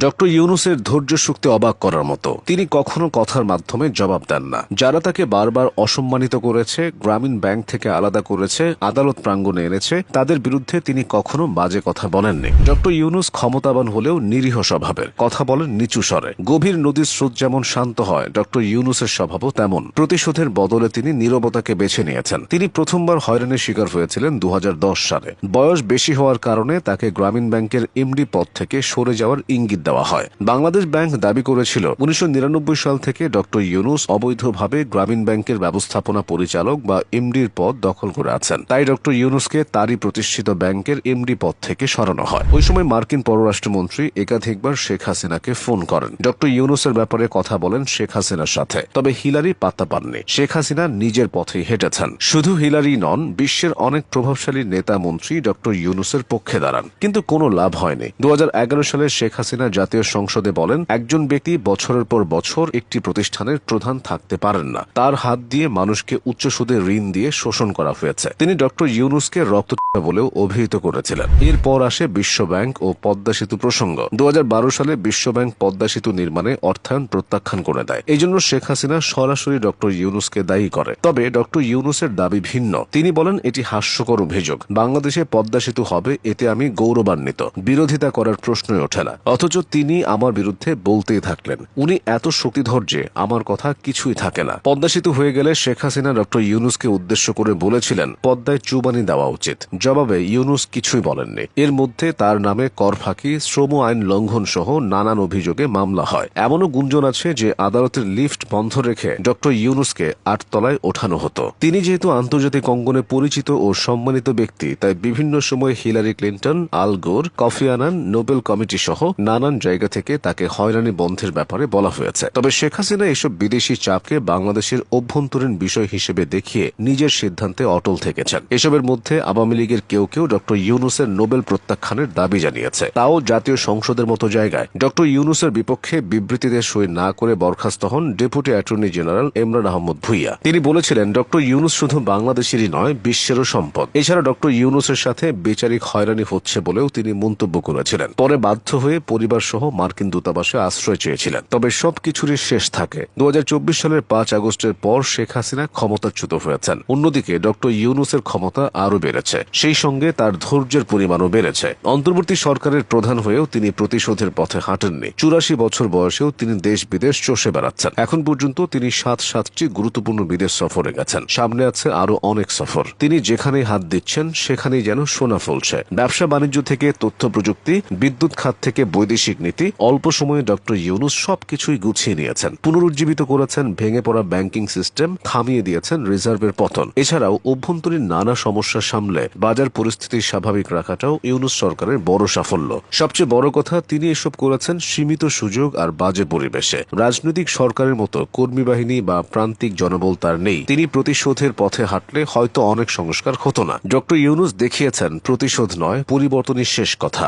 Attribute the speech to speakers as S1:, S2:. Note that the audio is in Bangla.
S1: ডক্টর ইউনূসের ধৈর্য শক্তি অবাক করার মতো। তিনি কখনো কথার মাধ্যমে জবাব দেন না। যারা তাকে বারবার অসম্মানিত করেছে, গ্রামীণ ব্যাংক থেকে আলাদা করেছে, আদালত প্রাঙ্গণে এনেছে, তাদের বিরুদ্ধে তিনি কখনো বাজে কথা বলেননি। ডক্টর ইউনূস ক্ষমতাবান হলেও নিরীহ স্বভাবের, কথা বলেন নিচু স্বরে। গভীর নদীর স্রোত যেমন শান্ত হয়, ডক্টর ইউনূসের স্বভাবও তেমন। প্রতিশোধের বদলে তিনি নীরবতাকে বেছে নিয়েছেন। তিনি প্রথমবার হয়রানির শিকার হয়েছিলেন 2010 সালে। বয়স বেশি হওয়ার কারণে তাকে গ্রামীণ ব্যাংকের এমডি পদ থেকে সরে যাওয়ার ইঙ্গিত দেওয়া হয়। বাংলাদেশ ব্যাংক দাবি করেছিল 1999 সাল থেকে ডক্টর ইউনূস অবৈধভাবে গ্রামীণ ব্যাংকের ব্যবস্থাপনা পরিচালক বা এমডির পদ দখল করে আছেন। তাই ডক্টর ইউনূসকে তারই প্রতিষ্ঠিত ব্যাংকের এমডি পদ থেকে সরানো হয়। ওই সময় মার্কিন পররাষ্ট্রমন্ত্রী একাধিকবার শেখ হাসিনাকে ফোন করেন, ডক্টর ইউনূসের ব্যাপারে কথা বলেন শেখ হাসিনার সাথে। তবে হিলারি পাত্তা পাননি। শেখ হাসিনা নিজের পথেই হেঁটেছেন। শুধু হিলারি নন, বিশ্বের অনেক প্রভাবশালী নেতা মন্ত্রী ডক্টর ইউনূসের পক্ষে দাঁড়ান, কিন্তু কোনো লাভ হয়নি। 2011 সালে শেখ হাসিনা জাতীয় সংসদে বলেন, একজন ব্যক্তি বছরের পর বছর একটি প্রতিষ্ঠানের প্রধান থাকতে পারেন না। তার হাত দিয়ে মানুষকে উচ্চ সুদে ঋণ দিয়ে শোষণ করা হয়েছে। তিনি ডক্টর ইউনূসকে রক্তচোষা বলেও অভিহিত করেছিলেন। এরপর আসে বিশ্বব্যাংক ও পদ্মা সেতু প্রসঙ্গ। 2012 সালে বিশ্বব্যাংক পদ্মা সেতু নির্মাণে অর্থায়ন প্রত্যাখ্যান করে দেয়। এই জন্য শেখ হাসিনা সরাসরি ডক্টর ইউনূসকে দায়ী করে। তবে ডক্টর ইউনূসের দাবি ভিন্ন। তিনি বলেন, এটি হাস্যকর অভিযোগ। বাংলাদেশে পদ্মা সেতু হবে, এতে আমি গৌরবান্বিত। বিরোধিতা করার প্রশ্নই ওঠে না। অথচ তিনি আমার বিরুদ্ধে বলতেই থাকলেন। উনি এত শক্তিধর যে আমার কথা কিছুই থাকে না। পদ্মা সেতু হয়ে গেলে শেখ হাসিনা ডক্টর ইউনূসকে উদ্দেশ্য করে বলেছিলেন, পদ্মায় চুবানি দেওয়া উচিত। জবাবে ইউনূস কিছুই বলেননি। এর মধ্যে তার নামে কর ফাঁকি, শ্রম আইন লঙ্ঘন সহ নানান অভিযোগে মামলা হয়। এমনও গুঞ্জন আছে যে আদালতের লিফট বন্ধ রেখে ডক্টর ইউনূসকে 8 তলায় ওঠানো হতো। তিনি যেহেতু আন্তর্জাতিক অঙ্গনে পরিচিত ও সম্মানিত ব্যক্তি, তাই বিভিন্ন সময় হিলারি ক্লিন্টন, আল গোর, কফি আনান, নোবেল কমিটি সহ নানান জায়গা থেকে তাকে হয়রানি বন্ধের ব্যাপারে বলা হয়েছে। তবে শেখ হাসিনা এসব বিদেশি চাপকে বাংলাদেশের অভ্যন্তরীণ বিষয় হিসেবে দেখিয়ে নিজের সিদ্ধান্তে অটল থেকেছেন। এসবের মধ্যে আওয়ামী লীগের কেউ কেউ ডক্টর ইউনূসের নোবেল প্রত্যাখ্যানের দাবি জানিয়েছে, তাও জাতীয় সংসদের মতো জায়গায়। ডক্টর ইউনূসের বিপক্ষে বিবৃতিতে সই না করে বরখাস্ত হন deputy attorney general Emran Ahmed Bhuiyan. তিনি বলেছিলেন, ডক্টর ইউনূস শুধু বাংলাদেশেরই নয়, বিশ্বেরও সম্পদ। এছাড়া ডক্টর ইউনূসের সাথে বেচারিক হয়রানি হচ্ছে বলেও তিনি মন্তব্য করেছিলেন। পরে বাধ্য হয়ে পরিবার সহ মার্কিন দূতাবাসে আশ্রয় চেয়েছিলেন। তবে সবকিছুরই শেষ থাকে। 2024 সালের 5 আগস্টের পর শেখ হাসিনা ক্ষমতাচ্যুত হয়েছেন। অন্যদিকে ডক্টর ইউনূসের ক্ষমতা আরও বেড়েছে। সেই সঙ্গে তার ধৈর্যের পরিমাণও বেড়েছে। অন্তর্বর্তী সরকারের প্রধান হয়েও তিনি প্রতিশোধের পথে হাঁটেননি। 84 বছর বয়সেও তিনি দেশ বিদেশ চষে বেড়াচ্ছেন। এখন পর্যন্ত তিনি 7টি গুরুত্বপূর্ণ বিদেশ সফরে গেছেন। সামনে আছে আরো অনেক সফর। তিনি যেখানেই হাত দিচ্ছেন সেখানেই যেন সোনা ফলছে। ব্যবসা বাণিজ্য থেকে তথ্য প্রযুক্তি, বিদ্যুৎ খাত থেকে বৈদেশিক নীতি, অল্প সময়ে ডক্টর ইউনূস সবকিছুই গুছিয়ে নিয়েছেন। পুনরুজ্জীবিত করেছেন ভেঙে পড়া ব্যাংকিং সিস্টেম, থামিয়ে দিয়েছেন রিজার্ভের পতন। এছাড়াও অভ্যন্তরীণ নানা সমস্যা সামলে বাজার পরিস্থিতি স্বাভাবিক রাখাটাও ইউনূস সরকারের বড় সাফল্য। সবচেয়ে বড় কথা, তিনি এসব করেছেন সীমিত সুযোগ আর বাজে পরিবেশে। রাজনৈতিক সরকারের মতো কর্মী বাহিনী বা প্রান্তিক জনবল তার নেই। তিনি প্রতিশোধের পথে হাঁটলে হয়তো অনেক সংস্কার হতো না। ডক্টর ইউনূস দেখিয়েছেন প্রতিশোধ নয়, পরিবর্তনই শেষ কথা।